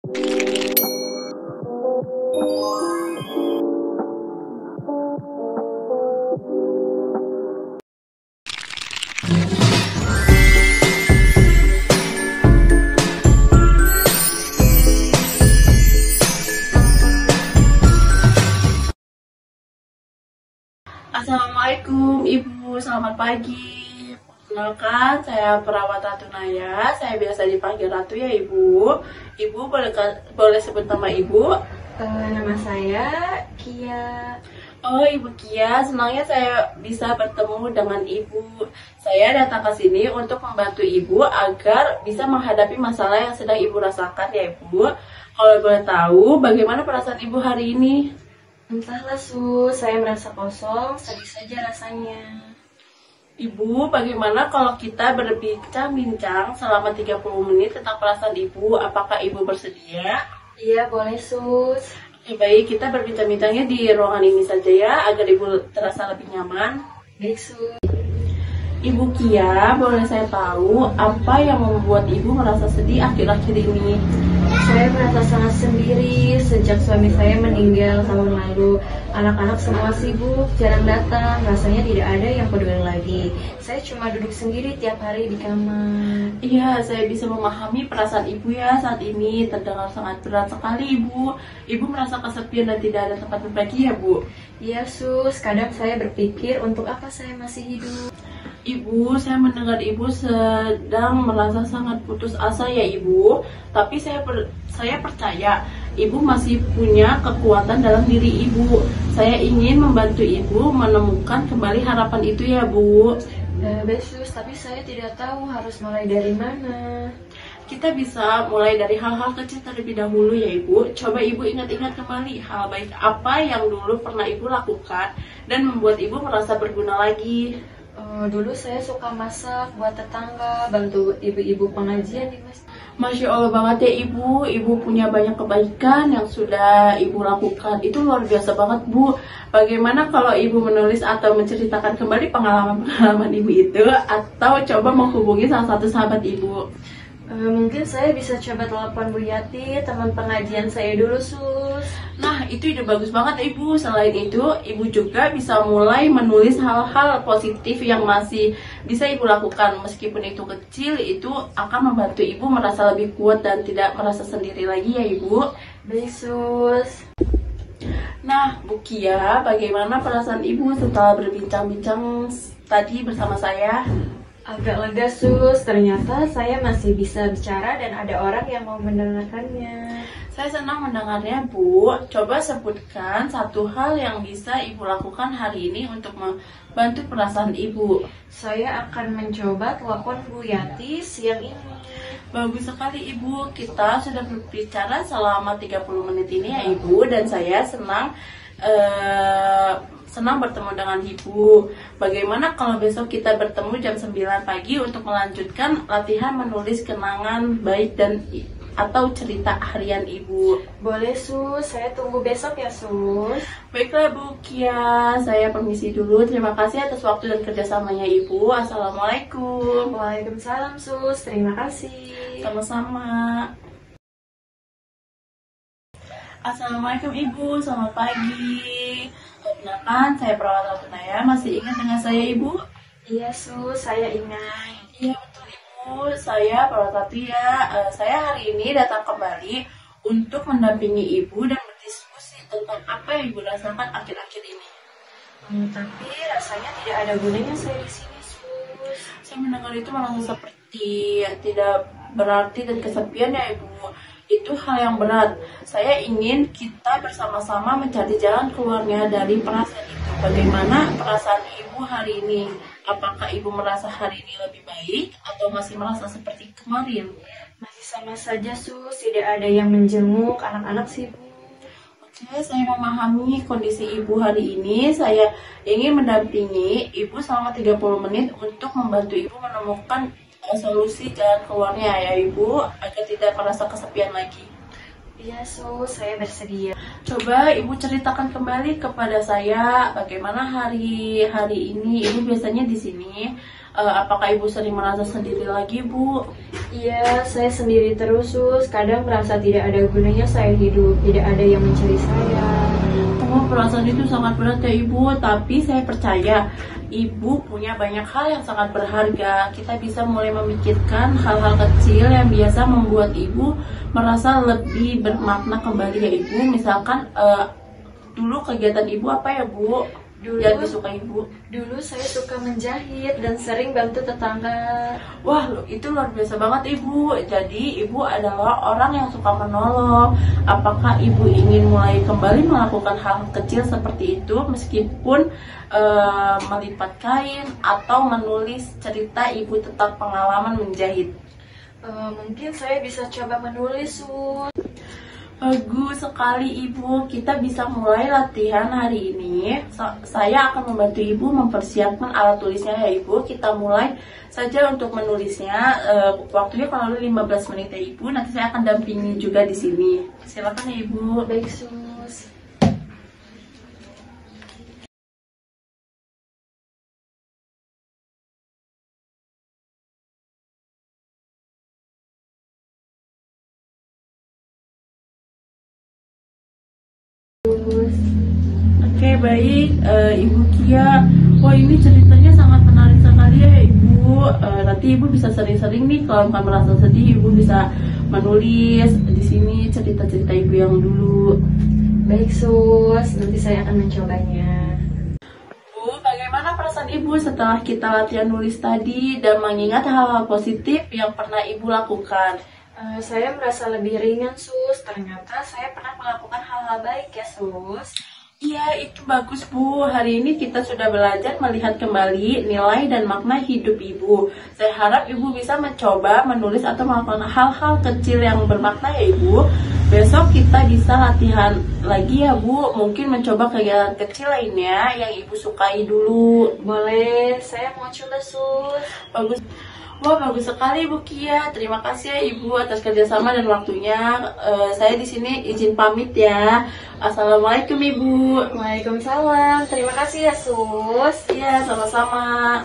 Assalamualaikum Ibu, selamat pagi. Perkenalkan, saya perawat Ratu Naya. Saya biasa dipanggil Ratu ya Ibu. Ibu boleh sebut nama Ibu? Nama saya Kia. Oh Ibu Kia, senangnya saya bisa bertemu dengan Ibu. Saya datang ke sini untuk membantu Ibu agar bisa menghadapi masalah yang sedang Ibu rasakan ya Ibu. Kalau boleh tahu, bagaimana perasaan Ibu hari ini? Entahlah Sus, saya merasa kosong, sedih saja rasanya. Ibu, bagaimana kalau kita berbincang-bincang selama 30 menit tentang perasaan Ibu? Apakah Ibu bersedia? Iya, boleh Sus. Oke, baik, kita berbincang-bincangnya di ruangan ini saja ya, agar Ibu terasa lebih nyaman. Baik Sus. Ibu Kia, boleh saya tahu apa yang membuat Ibu merasa sedih akhir-akhir ini? Saya merasa sangat sendiri sejak suami saya meninggal tahun lalu. Anak-anak semua sibuk, jarang datang, rasanya tidak ada yang peduli lagi. Saya cuma duduk sendiri tiap hari di kamar. Iya, saya bisa memahami perasaan Ibu ya saat ini. Terdengar sangat berat sekali Ibu. Ibu merasa kesepian dan tidak ada tempat berbagi ya Bu? Iya Sus, kadang saya berpikir untuk apa saya masih hidup. Ibu, saya mendengar Ibu sedang merasa sangat putus asa ya Ibu. Tapi saya percaya Ibu masih punya kekuatan dalam diri Ibu. Saya ingin membantu Ibu menemukan kembali harapan itu ya Bu. Baik Sus, tapi saya tidak tahu harus mulai dari mana. Kita bisa mulai dari hal-hal kecil terlebih dahulu ya Ibu. Coba Ibu ingat-ingat kembali hal baik apa yang dulu pernah Ibu lakukan dan membuat Ibu merasa berguna lagi. Dulu saya suka masak buat tetangga, bantu ibu-ibu pengajian di masjid. Masya Allah banget ya Ibu. Ibu punya banyak kebaikan yang sudah Ibu lakukan. Itu luar biasa banget Bu. Bagaimana kalau Ibu menulis atau menceritakan kembali pengalaman-pengalaman Ibu itu, atau coba menghubungi salah satu sahabat Ibu? Mungkin saya bisa coba telepon Bu Yati, teman pengajian saya dulu Sus. Nah, itu ide bagus banget Ibu. Selain itu, Ibu juga bisa mulai menulis hal-hal positif yang masih bisa Ibu lakukan. Meskipun itu kecil, itu akan membantu Ibu merasa lebih kuat dan tidak merasa sendiri lagi ya Ibu. Baik Sus. Nah, Bu Kia, bagaimana perasaan Ibu setelah berbincang-bincang tadi bersama saya? Agak lega Sus, ternyata saya masih bisa bicara dan ada orang yang mau mendengarkannya. Saya senang mendengarnya Bu. Coba sebutkan satu hal yang bisa Ibu lakukan hari ini untuk membantu perasaan Ibu. Saya akan mencoba telepon Bu Yati siang ini. Bagus sekali Ibu, kita sudah berbicara selama 30 menit ini ya Ibu. Dan saya senang bertemu dengan Ibu. Bagaimana kalau besok kita bertemu jam 9 pagi untuk melanjutkan latihan menulis kenangan baik dan atau cerita harian Ibu? Boleh Sus, saya tunggu besok ya Sus. Baiklah Bu Kia, saya permisi dulu. Terima kasih atas waktu dan kerjasamanya Ibu. Assalamualaikum. Waalaikumsalam Sus, terima kasih. Sama-sama. Assalamualaikum Ibu, selamat pagi. Perkenalkan, saya perawat Ratu Naya. Masih ingat dengan saya Ibu? Iya Sus, saya ingat. Iya betul Ibu, saya perawat Ratu ya. Saya hari ini datang kembali untuk mendampingi Ibu dan berdiskusi tentang apa yang Ibu rasakan akhir-akhir ini. Tapi rasanya tidak ada gunanya saya di sini Sus. Saya mendengar itu merasa seperti tidak berarti dan kesepian ya Ibu. Itu hal yang berat. Saya ingin kita bersama-sama mencari jalan keluarnya dari perasaan itu. Bagaimana perasaan Ibu hari ini? Apakah Ibu merasa hari ini lebih baik atau masih merasa seperti kemarin? Masih sama saja Sus, tidak ada yang menjenguk, anak-anak sibuk. Oke, saya memahami kondisi Ibu hari ini. Saya ingin mendampingi Ibu selama 30 menit untuk membantu Ibu menemukan solusi jalan keluarnya ya Ibu, agar tidak merasa kesepian lagi. Iya Sus, saya bersedia. Coba Ibu ceritakan kembali kepada saya bagaimana hari ini Ibu biasanya di sini. Apakah Ibu sering merasa sendiri lagi Bu? Iya, saya sendiri terus, Sus. Kadang merasa tidak ada gunanya saya hidup, tidak ada yang mencari saya. Oh, perasaan itu sangat berat ya Ibu, tapi saya percaya Ibu punya banyak hal yang sangat berharga. Kita bisa mulai memikirkan hal-hal kecil yang biasa membuat Ibu merasa lebih bermakna kembali ya Ibu. Misalkan dulu kegiatan Ibu apa ya Bu? Yang disukai Ibu? Dulu saya suka menjahit dan sering bantu tetangga. Wah, itu luar biasa banget Ibu. Jadi Ibu adalah orang yang suka menolong. Apakah Ibu ingin mulai kembali melakukan hal kecil seperti itu meskipun melipat kain atau menulis cerita Ibu tentang pengalaman menjahit? Mungkin saya bisa coba menulis, Sus. Bagus sekali Ibu, kita bisa mulai latihan hari ini. Saya akan membantu Ibu mempersiapkan alat tulisnya ya Ibu. Kita mulai saja untuk menulisnya. Waktunya kurang lebih 15 menit ya Ibu. Nanti saya akan dampingi juga di sini. Silakan ya Ibu. Baik, Sus. Oke, baik Ibu Kia. Wah, ini ceritanya sangat menarik sekali ya Ibu. Nanti Ibu bisa sering-sering nih kalau kamu merasa sedih, Ibu bisa menulis di sini cerita-cerita Ibu yang dulu. Baik, Sus. Nanti saya akan mencobanya. Bu, bagaimana perasaan Ibu setelah kita latihan nulis tadi dan mengingat hal-hal positif yang pernah Ibu lakukan? Saya merasa lebih ringan, Sus. Ternyata saya pernah melakukan hal-hal baik ya, Sus. Iya, itu bagus Bu. Hari ini kita sudah belajar melihat kembali nilai dan makna hidup Ibu. Saya harap Ibu bisa mencoba menulis atau melakukan hal-hal kecil yang bermakna ya Ibu. Besok kita bisa latihan lagi ya Bu. Mungkin mencoba kegiatan kecil lainnya yang Ibu sukai dulu. Boleh, saya mau coba, Sus. Bagus. Wah, bagus sekali Bu Kia. Terima kasih ya Ibu atas kerjasama dan waktunya. Saya di sini izin pamit ya. Assalamualaikum Ibu. Waalaikumsalam. Terima kasih ya, Sus. Iya, sama-sama.